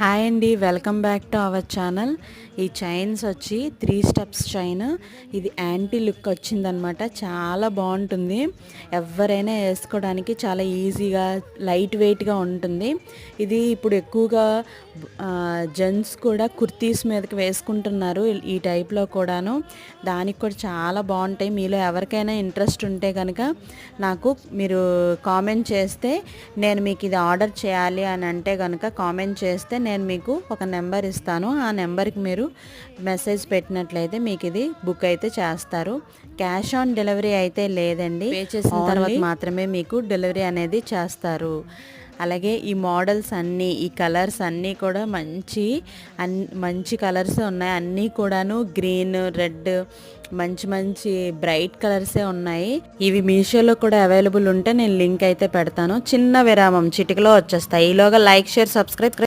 Hi అండి, welcome back to our channel. ఈ chains వచ్చి 3 స్టెప్స్ చైన్. ఇది యాంటీ లుక్ వచ్చిందనమాట. చాలా బాగుంటుంది, ఎవరైనా వేసుకోవడానికి చాలా ఈజీగా లైట్ వెయిట్గా ఉంటుంది. ఇది ఇప్పుడు ఎక్కువగా జెంట్స్ కూడా కుర్తీస్ మీదకి వేసుకుంటున్నారు ఈ టైప్లో కూడాను. దానికి కూడా చాలా బాగుంటాయి. మీలో ఎవరికైనా ఇంట్రెస్ట్ ఉంటే కనుక నాకు మీరు కామెంట్ చేస్తే, నేను మీకు ఇది ఆర్డర్ చేయాలి అని అంటే కనుక కామెంట్ చేస్తే నేను మీకు ఒక నెంబర్ ఇస్తాను. ఆ నెంబర్కి మీరు మెసేజ్ పెట్టినట్లయితే మీకు ఇది బుక్ అయితే చేస్తారు. క్యాష్ ఆన్ డెలివరీ అయితే లేదండి, పే చేసిన తర్వాత మాత్రమే మీకు డెలివరీ అనేది చేస్తారు. అలాగే ఈ మోడల్స్ అన్నీ, ఈ కలర్స్ అన్నీ కూడా మంచి కలర్స్ ఉన్నాయి. అన్నీ కూడాను గ్రీన్, రెడ్, మంచి మంచి బ్రైట్ కలర్సే ఉన్నాయి. ఇవి మీషోలో కూడా అవైలబుల్ ఉంటే నేను లింక్ అయితే పెడతాను. చిన్న విరామం, చిటికలో వచ్చేస్తాయి. ఈలోగా లైక్, షేర్, సబ్స్క్రైబ్